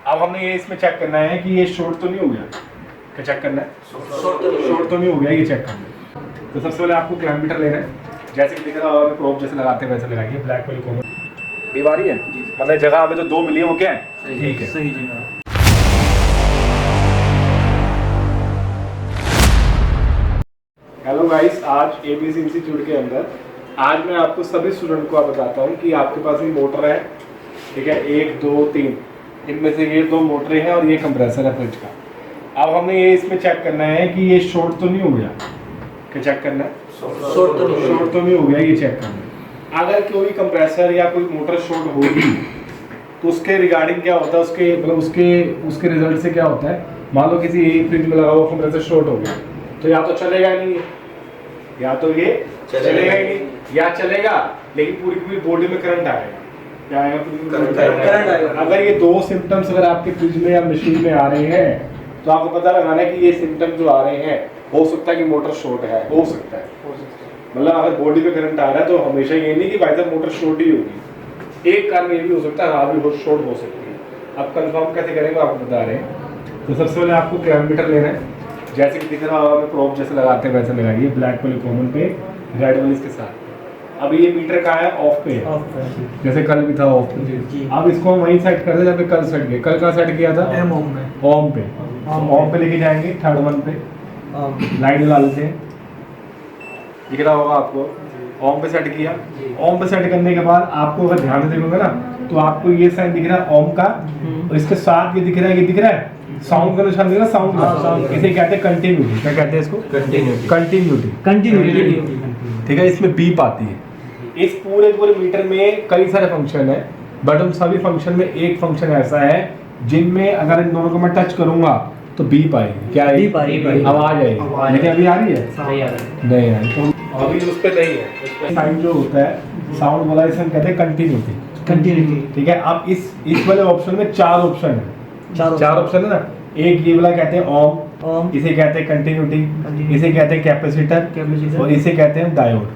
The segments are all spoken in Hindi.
अब हमने ये इसमें चेक करना है कि ये शॉर्ट तो नहीं हो गया। क्या चेक करना है? शॉर्ट तो नहीं हो गया, ये चेक करना है। तो सबसे पहले आपको ग्राममीटर लेना है, जैसे कि दिख रहा है प्रोब जैसे लगाते हैं वैसे लगाइए। ब्लैक वाली कॉमन बीमारी है, मतलब जगह हमें जो 2 मिली है वो क्या है? ठीक है, सही जगह। हेलो गाइस, आज ABC इंस्टीट्यूट के अंदर आज मैं आपको सभी स्टूडेंट को बताता हूँ कि आपके पास ये मोटर है, ठीक है, 1 2 3, इनमें से ये 2 मोटरें हैं और ये कंप्रेसर है फ्रिज का। अब हमने ये इसमें चेक करना है कि ये शॉर्ट तो नहीं हो गया। क्या चेक करना है? शॉर्ट तो नहीं हो गया, ये चेक करना है। अगर कोई कंप्रेसर या कोई मोटर शॉर्ट होगी तो उसके रिगार्डिंग क्या होता है, उसके मतलब उसके रिजल्ट से क्या होता है। मान लो किसी एक फ्रिज में लगा हुआ कंप्रेसर शॉर्ट हो गया तो या तो चलेगा ही नहीं, या तो ये चलेगा ही नहीं, या चलेगा लेकिन पूरी बॉडी में करंट आएगा। क्या आएगा? करंट आएगा। अगर ये 2 सिम्टम्स अगर आपके फ्रिज में या मशीन में आ रहे हैं तो आपको पता लगाना है कि ये सिम्टम जो आ रहे हैं, हो सकता है कि मोटर शॉर्ट है, हो सकता है। मतलब अगर बॉडी पे करंट आ रहा है तो हमेशा ये नहीं कि भाई साहब मोटर शॉर्ट ही होगी, एक कारण ये भी हो सकता है हाँ भी शॉर्ट हो सकती है। अब कंफर्म कैसे करेंगे आपको बता रहे हैं। तो सबसे पहले आपको ग्राममीटर लेना है, जैसे कि दिख रहा होगा प्रोब जैसे लगाते हैं वैसे लगाइए। ब्लैक वाली कॉमन पे, रेड वाली इसके साथ। अब ये मीटर कहाँ है? ऑफ पे है, जैसे कल भी था ऑफ पे। अब इसको हम वहीं सेट कर दे जहाँ पे कल सेट किया। कल कहाँ सेट किया था? ऑन पे। ऑन पे लेके जाएंगे, थर्ड वन पे लाइट जला लेते हैं, दिख रहा होगा आपको। ऑन पे सेट किया। ऑन पे सेट करने के बाद आपको अगर ध्यान से देखोगे ना तो आपको ये साइन दिख रहा है ऑन का, और इसके साथ ये दिख रहा है, ये दिख रहा है साउंड का निशान दिख रहा है, साउंड का। इसे कहते हैं कंटिन्यूटी। क्या कहते हैं इसको? कंटिन्यूटी। ठीक है, इसमें बीप आती है। इस पूरे मीटर में कई सारे फंक्शन है, बट उन सभी फंक्शन में एक फंक्शन ऐसा है जिनमें अगर इन दोनों को मैं टच करूंगा तो बीप आएगी। क्या आएगी? आवाज आएगी। लेकिन अभी आ रही है? नहीं आ रही। तो अभी उस पे नहीं है। साइन जो होता है साउंड वाला, इसे हम कहते हैं कंटिन्यूटी। ठीक है, अब इस वाले ऑप्शन में 4 ऑप्शन है। 4 ऑप्शन है ना। एक ये वाला कहते हैं ओम, इसे कहते हैं कंटिन्यूटी, इसे कहते हैं कैपेसिटर, और इसे कहते हैं डायोड।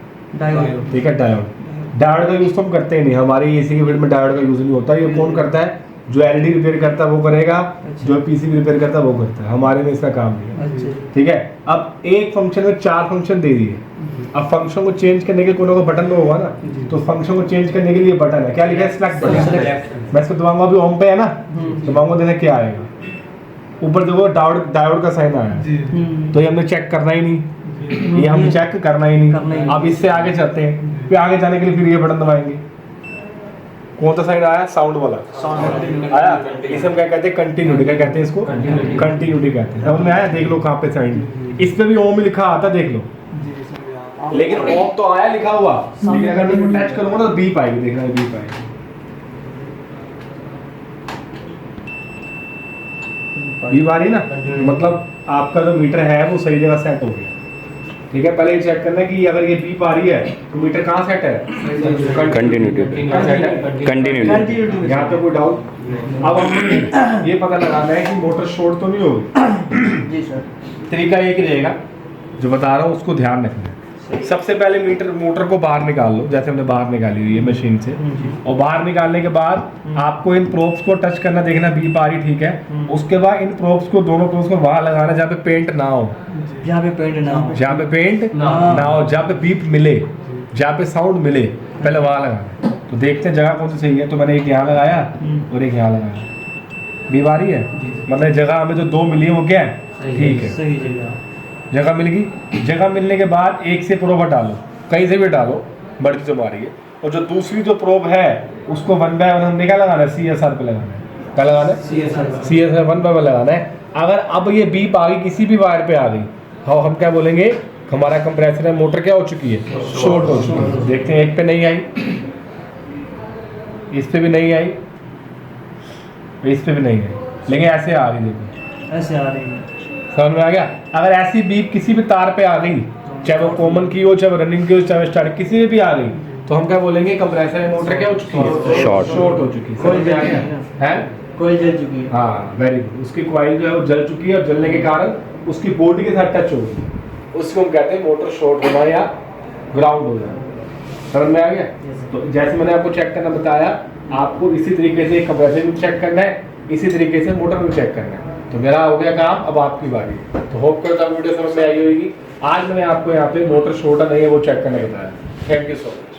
ठीक है, डायोड का यूज तो हम करते ही नहीं, हमारे एसी के फील्ड में डायोड का यूज नहीं होता। ये कौन करता है? जो एलईडी रिपेयर करता है वो करेगा, जो पीसीबी रिपेयर करता है वो करता है, हमारे में इसका काम नहीं है। ठीक है, अब एक फंक्शन में 4 फंक्शन दे दिए। अब फंक्शन को चेंज करने के कोई कोई बटन तो होगा ना, तो फंक्शन को चेंज करने के लिए बटन है। क्या लिखा है? Select button. मैं इसको दबाऊंगा, अभी ऑन पे है ना, दबाऊंगा, देखना क्या आएगा। ऊपर देखो डायोड का साइन आया, तो ये हमने चेक करना ही नहीं, ये हम चेक करना ही नहीं। अब इससे आगे चलते हैं, फिर आगे जाने के लिए फिर ये बटन दबाएंगे। कौन सा साइन आया? साउंड वाला आया। इसे हम क्या कहते हैं? कंटिन्यूटी। क्या कहते हैं इसको? कंटिन्यूटी कहते हैं। समझ में आया? देख लो कहाँ पे साइन, इस पे भी ओम ही लिखा आता, देख लो। लेकिन ओम तो आया लिखा हुआ, लेकिन अगर मैं टच करूंगा तो बीप आएगी। देखना, बीप आएगी। बीप आ रही ना, मतलब आपका जो मीटर है वो सही जगह सेट हो गया। ठीक है, पहले ये चेक करना है कि अगर ये बीप आ रही है तो मीटर कहाँ सेट है? कंटिन्यूटी। यहाँ पे कोई डाउट? अब हमें ये पता लगाना है कि मोटर शॉर्ट तो नहीं होगी। जी सर। तरीका एक ही रहेगा जो बता रहा हूँ, उसको ध्यान रखना है। सबसे पहले मोटर को बाहर निकाल लो, जैसे हमने बाहर निकाली हुई है मशीन से, और बाहर निकालने के बाद आपको इन प्रोब्स को टच करना, देखना बीप आ रही, ठीक है। उसके बाद इन प्रोब्स को, दोनों प्रोब्स को वहां लगाना जहाँ पे पेंट ना हो, जहाँ पे पेंट ना हो, जहाँ पे बीप मिले, जहाँ पे साउंड मिले, पहले वहां लगाना। तो देखते हैं जगह कौन सी सही है। तो मैंने एक यहाँ लगाया और एक यहाँ लगाया। बीप आ रही है, मतलब जगह हमें जो 2 मिली है वो क्या है? ठीक है, सही जगह मिल गई। जगह मिलने के बाद एक से प्रोब डालो, कहीं से भी डालो, बढ़ती जो मारी है। और जो दूसरी जो प्रोब है उसको 1 बाय 1 हमने क्या लगाना है? CSR पे लगाना है। क्या लगाना है? CSR 1 बाय 1 लगाना है। अगर अब ये बीप आ गई, किसी भी वायर पे आ गई, हम क्या बोलेंगे? हमारा कंप्रेसर है, मोटर क्या हो चुकी है? शॉर्ट हो चुकी है। देखते हैं, एक पे नहीं आई, इस पे भी नहीं आई, इस पे भी नहीं आई, लेकिन ऐसे आ रही, देखो ऐसे आ रही है। समझ में आ गया? अगर ऐसी बीप किसी भी तार पे आ गई, चाहे वो कॉमन की हो, चाहे रनिंग की हो, चाहे स्टार्ट, किसी में भी आ गई, तो हम क्या बोलेंगे? कंप्रेसर मोटर क्या हो चुकी है? शॉर्ट हो चुकी है। कोई जल चुकी है। हाँ, वेरी गुड। उसकी कॉइल जो है वो जल चुकी है, और जलने के कारण उसकी बॉडी के साथ टच हो गई, उसको हम कहते हैं मोटर शॉर्ट होना या ग्राउंड हो जाना। समझ में आ गया? तो जैसे मैंने आपको चेक करना बताया, आपको इसी तरीके से कंप्रेसर भी चेक करना है, इसी तरीके से मोटर भी चेक करना है। तो मेरा हो गया काम, अब आपकी बारी। तो होप करता हूँ वीडियो समझ में आई होगी। आज मैंने आपको यहाँ पे मोटर छोटा नहीं है वो चेक करने बताया। Thank you so much.